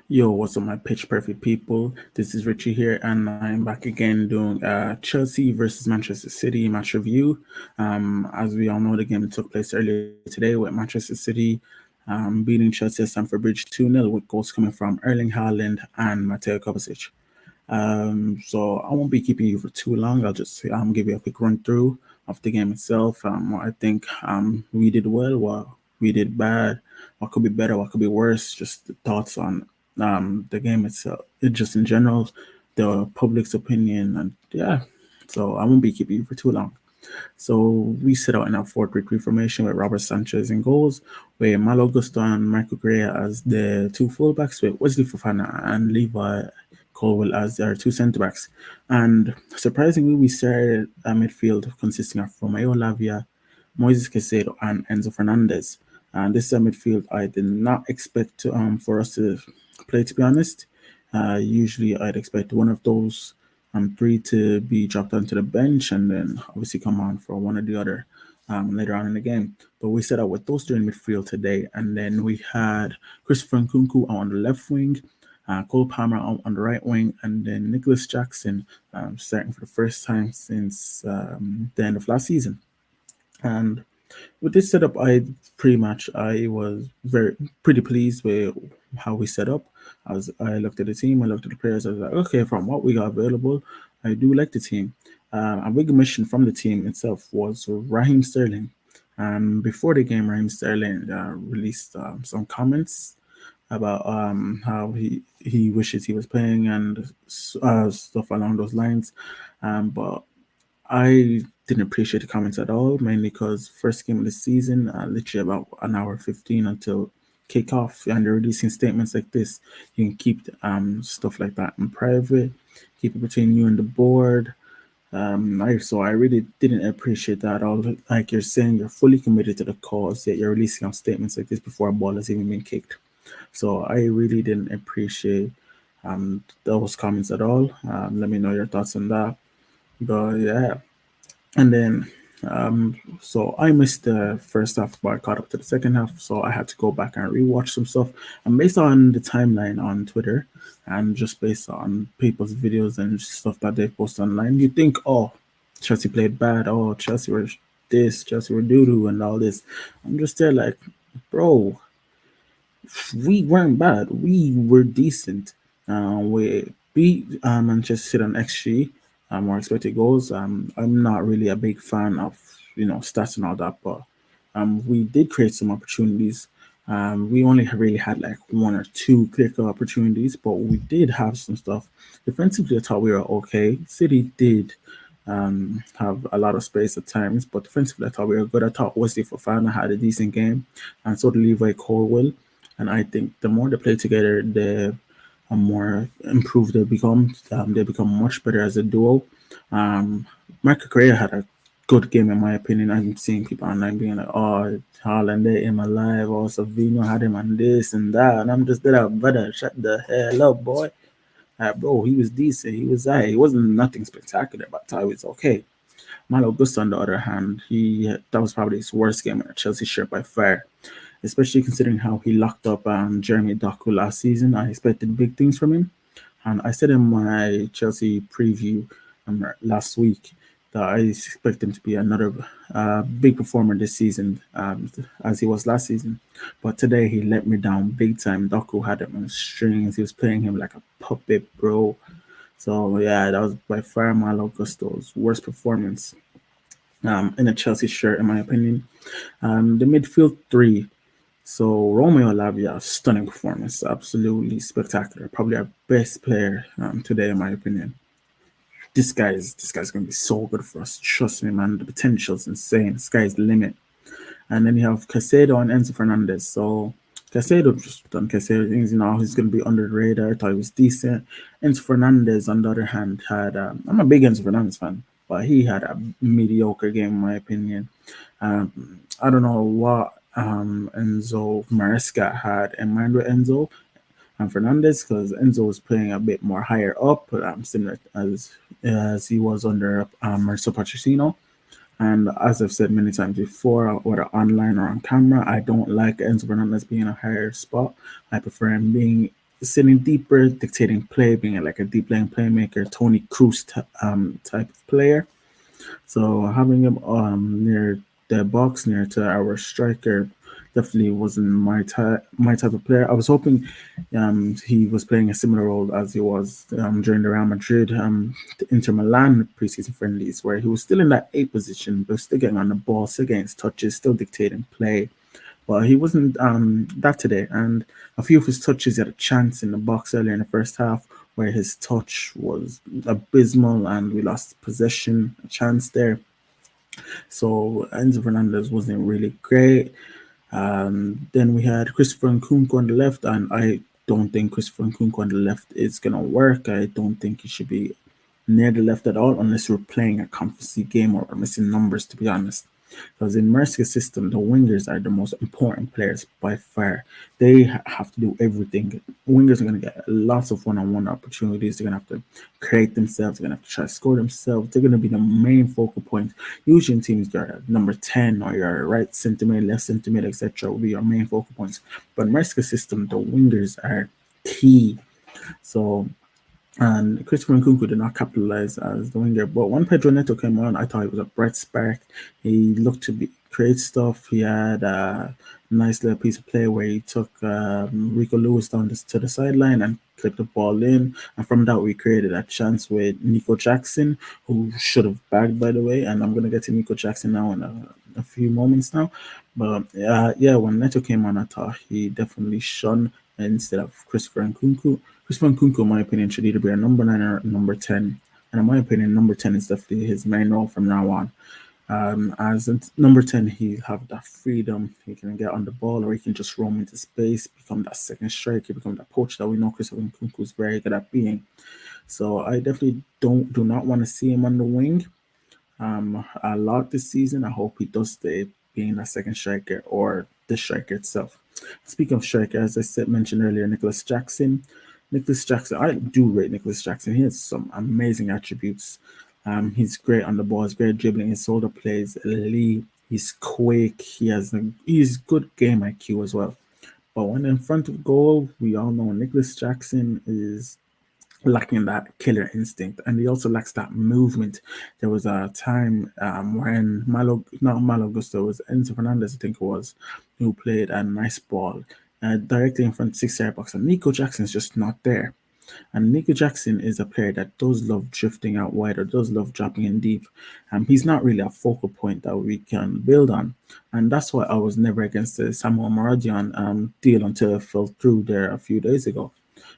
Yo, what's up, my pitch perfect people? This is Richie here, and I'm back again doing Chelsea versus Manchester City match review. As we all know, the game took place earlier today with Manchester City beating Chelsea at Stamford Bridge 2-0 with goals coming from Erling Haaland and Mateo Kovacic. So I won't be keeping you for too long. I'll just give you a quick run through of the game itself. What I think we did well, what we did bad, what could be better, what could be worse. Just the thoughts on the game itself, just in general, the public's opinion, and yeah. So I won't be keeping you for too long. So we set out in our 4-3-3 formation with Robert Sanchez in goals, with Malo Gusto and Marco Correa as the two fullbacks, with Wesley Fofana and Levi Colwell as our two centre backs. And surprisingly, we started a midfield consisting of Romeo Lavia, Moises Caicedo, and Enzo Fernandez. And this is a midfield I did not expect for us to play, to be honest. Usually, I'd expect one of those three to be dropped onto the bench and then obviously come on for one or the other later on in the game. But we set out with those three in midfield today, and then we had Christopher Nkunku on the left wing, Cole Palmer on the right wing, and then Nicholas Jackson starting for the first time since the end of last season. And with this setup, I was very pretty pleased with how we set up. As I looked at the team, I looked at the players. I was like, okay, from what we got available, I do like the team. A big mission from the team itself was Raheem Sterling. Before the game, Raheem Sterling released some comments about how he wishes he was playing and stuff along those lines. But I didn't appreciate the comments at all, mainly because first game of the season, literally about an hour 15 until kickoff, and they're releasing statements like this. You can keep stuff like that in private, keep it between you and the board. I really didn't appreciate that at all. Like you're saying, you're fully committed to the cause, yet you're releasing out statements like this before a ball has even been kicked. So I really didn't appreciate those comments at all. Let me know your thoughts on that. But yeah, and then, so I missed the first half, but I caught up to the second half. So I had to go back and rewatch some stuff. And based on the timeline on Twitter and just based on people's videos and stuff that they post online, you think, oh, Chelsea played bad. Oh, Chelsea were this, Chelsea were doo doo, and all this. I'm just there like, bro, we weren't bad. We were decent. We beat Manchester City on XG, or expected goals. I'm not really a big fan of stats and all that, but we did create some opportunities. We only really had like one or two clear-cut opportunities, but we did have some stuff. Defensively, I thought we were okay. City did have a lot of space at times, but defensively, I thought we were good. I thought Wesley Fofana had a decent game, and so did Levi Colwell. And I think the more they play together, the more improved they become. They become much better as a duo. Marco Correa had a good game, in my opinion. I'm seeing people online being like, oh, Haaland, they him alive, or Savino had him on this and that. And I'm just there, brother, shut the hell up, boy. Bro, he was decent. He was He wasn't nothing spectacular, but I was okay. Malo Gusto, on the other hand, he that was probably his worst game in a Chelsea shirt by far, especially considering how he locked up Jeremy Doku last season. I expected big things from him, and I said in my Chelsea preview last week that I expect him to be another big performer this season, as he was last season. But today he let me down big time. Doku had him on strings. He was playing him like a puppet, bro. So yeah, that was by far Malo Gusto's worst performance in a Chelsea shirt, in my opinion. The midfield three. So Romeo Lavia, stunning performance, absolutely spectacular. Probably our best player today, in my opinion. This guy's gonna be so good for us. Trust me, man. The potential's insane. Sky's the limit. And then you have Casado and Enzo Fernandez. So Casado just done Casado things, he's going to be under the radar. I thought he was decent. Enzo Fernandez, on the other hand, I'm a big Enzo Fernandez fan, but he had a mediocre game, in my opinion. I don't know what Enzo Maresca had in mind with Enzo and Fernandez, because Enzo was playing a bit more higher up, similar as he was under Marcelo Pochettino. And as I've said many times before, whether online or on camera, I don't like Enzo Fernandez being a higher spot. I prefer him being sitting deeper, dictating play, being like a deep lane playmaker, Tony Cruz type of player. So having him near the box, near to our striker, definitely wasn't my type of player. I was hoping he was playing a similar role as he was during the Real Madrid the Inter Milan preseason friendlies, where he was still in that eight position, but still getting on the ball, still getting his touches, still dictating play. But he wasn't that today, and a few of his touches he had a chance in the box earlier in the first half where his touch was abysmal and we lost possession, a chance there. So Enzo Fernandez wasn't really great. Then we had Christopher Nkunku on the left, and I don't think Christopher Nkunku on the left is gonna work. I don't think he should be near the left at all unless we're playing a conference game or missing numbers. To be honest, because in Mercy's system, the wingers are the most important players by far. They have to do everything. Wingers are going to get lots of one-on-one opportunities. They're going to have to create themselves. They're going to have to try to score themselves. They're going to be the main focal point. Usually in teams, your number 10 or your right centimeter, left centimeter, etc. will be your main focal points. But in Mercy's system, the wingers are key. So and Christopher Nkunku did not capitalize as the winger. But when Pedro Neto came on, I thought he was a bright spark. He looked to be create stuff. He had a nice little piece of play where he took Rico Lewis down to the sideline and clipped the ball in. And from that, we created a chance with Nico Jackson, who should have bagged, by the way. And I'm going to get to Nico Jackson now in a few moments now. But yeah, when Neto came on, I thought he definitely shone instead of Christopher Nkunku. Christopher Nkunku, in my opinion, should either be a number 9 or number 10. And in my opinion, number 10 is definitely his main role from now on. As number 10, he'll have that freedom. He can get on the ball or he can just roam into space, become that second striker, become that poacher that we know Christopher Nkunku is very good at being. So I definitely do not want to see him on the wing a lot this season. I hope he does stay being a second striker or the striker itself. Speaking of striker, as I said mentioned earlier, Nicholas Jackson. Nicholas Jackson, I do rate Nicholas Jackson. He has some amazing attributes. He's great on the ball. He's great dribbling. His shoulder plays elite. He's quick. He's good game IQ as well. But when in front of goal, we all know Nicholas Jackson is lacking that killer instinct, and he also lacks that movement. There was a time when not Malo Gusto, was Enzo Fernandez, I think it was, who played a nice ball directly in front of 6 yard box, and Nico Jackson's just not there. And Nico Jackson is a player that does love drifting out wide or does love dropping in deep. He's not really a focal point that we can build on. And that's why I was never against the Samuel Maradian deal until it fell through there a few days ago.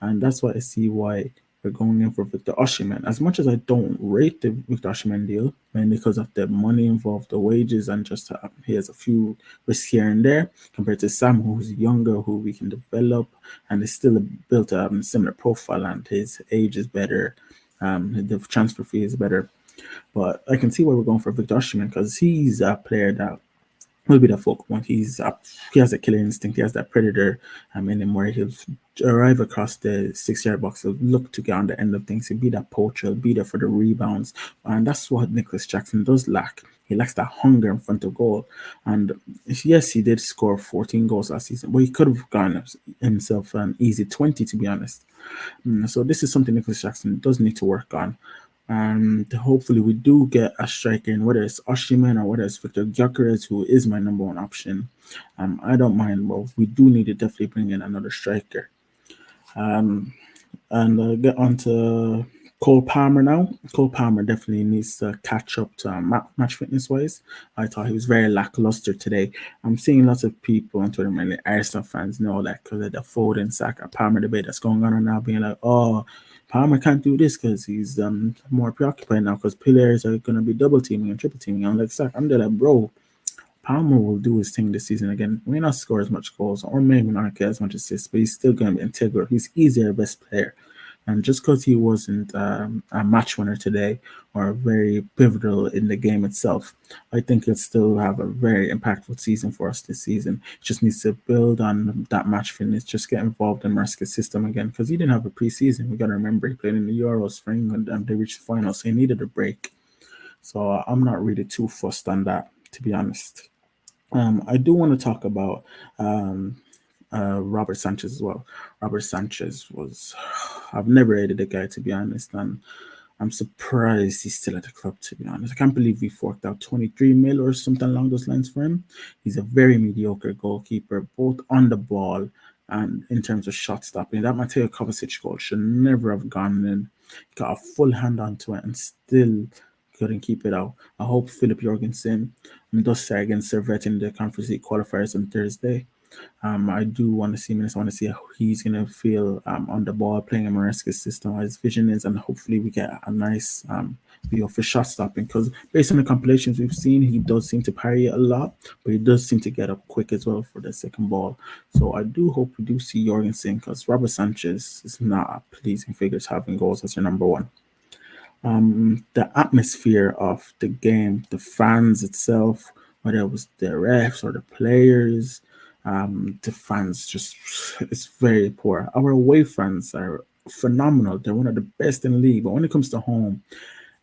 And that's why I see why we're going in for Victor Osimhen. As much as I don't rate the Victor Osimhen deal, mainly because of the money involved, the wages, and just he has a few risks here and there compared to Sam, who's younger, who we can develop, and is still built a similar profile, and his age is better. The transfer fee is better. But I can see why we're going for Victor Osimhen because he's a player that will be the focal point. He has a killer instinct. He has that predator in him where he'll arrive across the 6 yard box. He'll look to get on the end of things. He'll be that poacher. He'll be there for the rebounds. And that's what Nicholas Jackson does lack. He lacks that hunger in front of goal. And yes, he did score 14 goals last season, but he could have gone himself an easy 20, to be honest. So this is something Nicholas Jackson does need to work on. And hopefully we do get a striker in, whether it's Oshiman or whether it's Victor Gyökeres, who is my number one option. I don't mind, but we do need to definitely bring in another striker. And get on to Cole Palmer now. Cole Palmer definitely needs to catch up to match fitness wise. I thought he was very lackluster today. I'm seeing lots of people on Twitter, mainly Arsenal fans, know that because of the Foden, Saka, Palmer debate that's going on right now, being like, oh, Palmer can't do this because he's more preoccupied now because players are going to be double teaming and triple teaming. I'm like, Saka, I'm there like, bro, Palmer will do his thing this season again. May not score as much goals or maybe not get as much assists, but he's still going to be integral. He's easily our best player. And just because he wasn't a match winner today or very pivotal in the game itself, I think he'll still have a very impactful season for us this season. He just needs to build on that match fitness, just get involved in Merska's system again because he didn't have a preseason. We got to remember he played in the Euros for England and they reached the final, so he needed a break. So I'm not really too fussed on that, to be honest. I do want to talk about Robert Sanchez as well. Robert Sanchez was, I've never hated the guy to be honest, and I'm surprised he's still at the club to be honest. I can't believe we forked out 23 mil or something along those lines for him. He's a very mediocre goalkeeper, both on the ball and in terms of shot stopping. That Mateo Kovacic goal should never have gone in. He got a full hand onto it and still couldn't keep it out. I hope Philip Jorgensen does say against Servette in the Conference League qualifiers on Thursday. I do want to see minutes. I want to see how he's going to feel on the ball, playing in Maresca's system, how his vision is, and hopefully we get a nice view of his shot stopping. Because based on the compilations we've seen, he does seem to parry it a lot, but he does seem to get up quick as well for the second ball. So I do hope we do see Jorgensen, because Robert Sanchez is not a pleasing figure to having goals as your number one. The atmosphere of the game, the fans itself, whether it was the refs or the players, the fans just, it's very poor. Our away fans are phenomenal. They're one of the best in the league, but when it comes to home,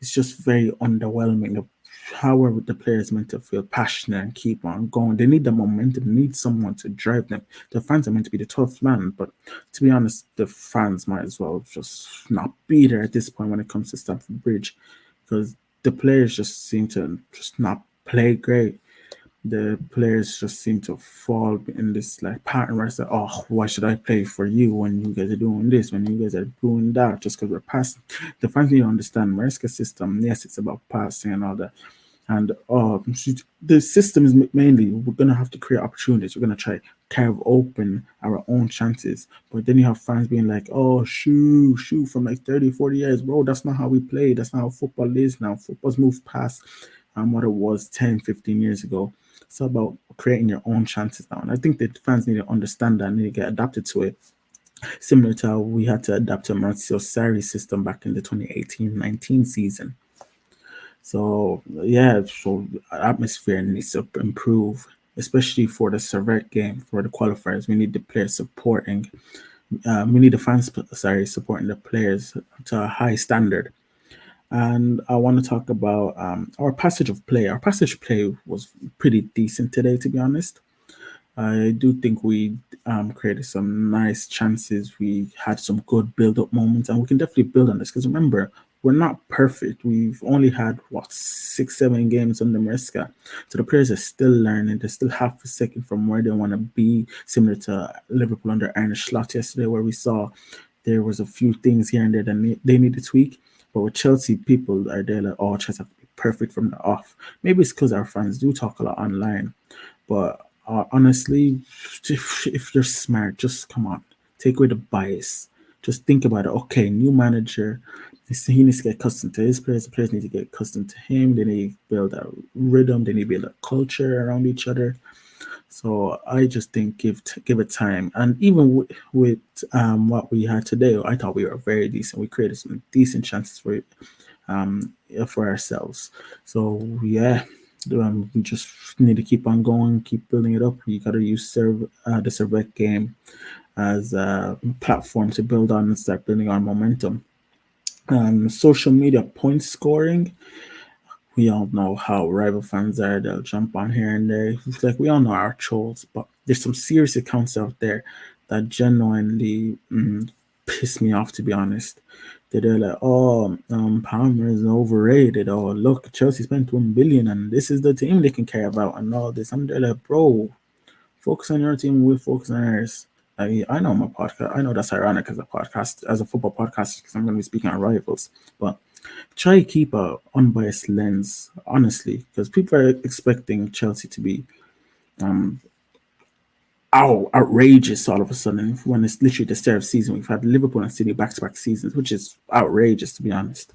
it's just very underwhelming. How are the players meant to feel passionate and keep on going? They need the momentum. They need someone to drive them. The fans are meant to be the tough man, but to be honest, the fans might as well just not be there at this point when it comes to Stamford Bridge, because the players just seem to just not play great. The players just seem to fall in this like pattern where it's like, oh, why should I play for you when you guys are doing this, when you guys are doing that, just because we're passing? The fans need to understand Maresca's system. Yes, it's about passing and all that. And the system is mainly we're gonna have to create opportunities. We're gonna try carve open our own chances. But then you have fans being like, "Oh, shoot from like 30, 40 years, bro. That's not how we play. That's not how football is now. Football's moved past what it was 10, 15 years ago. It's about creating your own chances now. And I think that fans need to understand that and need to get adapted to it. Similar to how we had to adapt to Maurizio Sarri's system back in the 2018-19 season. So yeah, so atmosphere needs to improve, especially for the Servette game, for the qualifiers. We need the players supporting. We need the fans, sorry, supporting the players to a high standard. And I want to talk about our passage of play. Our passage play was pretty decent today, to be honest. I do think we created some nice chances. We had some good build-up moments, and we can definitely build on this because remember, we're not perfect. We've only had what 6, 7 games under Mariska, so the players are still learning. They're still half a second from where they want to be. Similar to Liverpool under Arne Slot yesterday, where we saw there was a few things here and there that they need to tweak. But with Chelsea, people are there like, oh, Chelsea have to be perfect from the off. Maybe it's because our fans do talk a lot online, but honestly, if you're smart, just come on, take away the bias. Just think about it. Okay, new manager. He needs to get accustomed to his players. The players need to get accustomed to him. They need to build a rhythm. They need to build a culture around each other. So I just think give it time. And even with what we had today, I thought we were very decent. We created some decent chances for ourselves. So yeah, we just need to keep on going, keep building it up. You got to use the Servette game as a platform to build on and start building on momentum. Social media point scoring. We all know how rival fans are. They'll jump on here and there. It's like we all know our trolls, but there's some serious accounts out there that genuinely piss me off, to be honest. They're like, oh, Palmer is overrated. Oh, look, Chelsea spent 1 billion, and this is the team they can care about, and all this. I'm there like, bro, focus on your team. We'll focus on ours. I know my podcast. I know that's ironic as a podcast, as a football podcast, because I'm going to be speaking on rivals, but try to keep a unbiased lens, honestly, because people are expecting Chelsea to be outrageous all of a sudden when it's literally the start of season. We've had Liverpool and City back-to-back seasons, which is outrageous to be honest.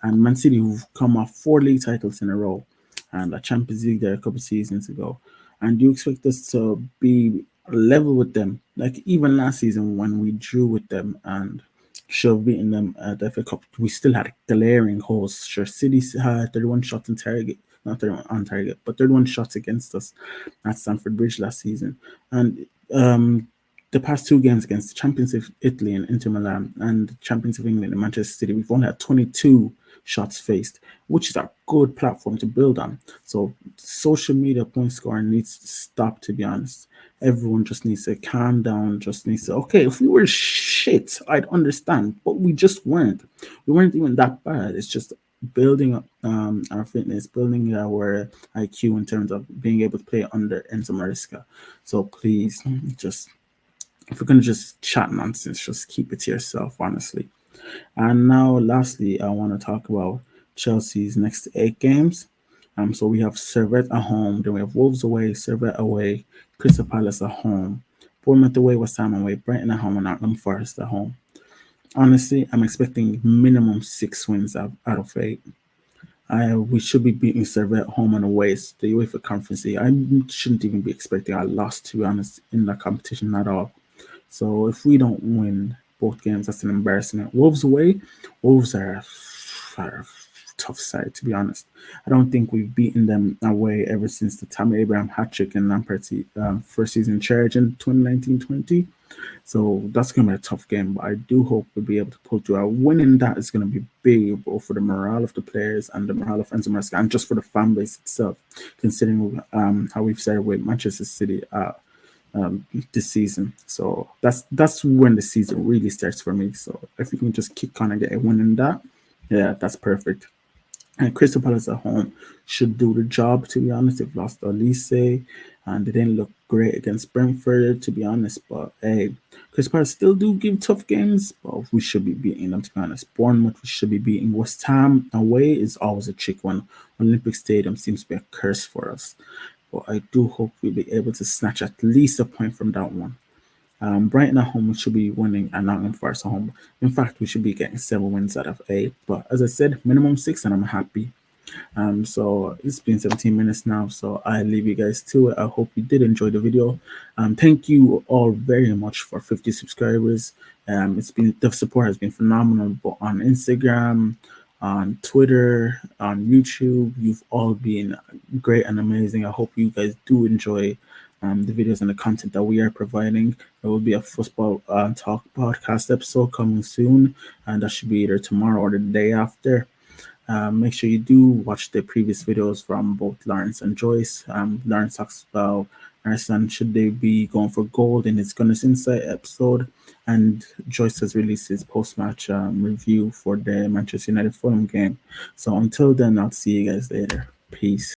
And Man City, who've come off 4 league titles in a row and a Champions League there a couple of seasons ago. And you expect us to be level with them, like even last season when we drew with them and should have beaten them at the FA Cup, we still had glaring holes. Sure, City had 31 shots on target, not 31 on target, but 31 shots against us at Stamford Bridge last season. And the past two games against the champions of Italy and Inter Milan and the champions of England and Manchester City, we've only had 22 shots faced, which is a good platform to build on. So social media point scoring needs to stop, to be honest. Everyone just needs to calm down, just needs to, okay, if we were shit, I'd understand, but we just weren't. We weren't even that bad. It's just building up our fitness, building our IQ in terms of being able to play under Enzo Maresca. So please, just if we're gonna just chat nonsense, just keep it to yourself, honestly. And now, lastly, I want to talk about Chelsea's next 8 games. So we have Servette at home, then we have Wolves away, Servette away, Crystal Palace at home, Bournemouth away, West Ham away, Brighton at home, and Nottingham Forest at home. Honestly, I'm expecting minimum 6 wins out of 8. We should be beating Servette home and away. It's the UEFA Conference League. I shouldn't even be expecting a loss, to be honest, in that competition at all. So if we don't win both games, that's an embarrassment. Wolves away, Wolves are a tough side, to be honest. I don't think we've beaten them away ever since the Tammy Abraham hat trick in Lampard's first season in charge in 2019-20. So that's going to be a tough game, but I do hope we'll be able to pull through. Winning that is going to be big, both for the morale of the players and the morale of Enzo Maresca, and just for the fan base itself, considering how we've started with Manchester City this season. So that's when the season really starts for me. So if we can just kick on and get a win in that, yeah, that's perfect. And Crystal Palace at home should do the job, to be honest. They've lost Elise and they didn't look great against Brentford, to be honest. But hey, Crystal Palace still do give tough games, but we should be beating them, to be honest. Bournemouth, we should be beating. West Ham away is always a trick one. Olympic Stadium seems to be a curse for us. But I do hope we'll be able to snatch at least a point from that one. Brighton at home, we should be winning, and Nottingham Forest at home. In fact, we should be getting 7 wins out of 8. But as I said, minimum 6, and I'm happy. So it's been 17 minutes now, so I leave you guys to it. I hope you did enjoy the video. Thank you all very much for 50 subscribers. It's been the support has been phenomenal, but on Instagram, on Twitter, on YouTube, you've all been great and amazing. I hope you guys do enjoy the videos and the content that we are providing. There will be a football talk podcast episode coming soon, and that should be either tomorrow or the day after. Make sure you do watch the previous videos from both Lawrence and Joyce. Lawrence talks about Arsenal should they be going for gold in his Gunners Insight episode, and Joyce has released his post-match review for the Manchester United Fulham game. So until then, I'll see you guys later. Peace.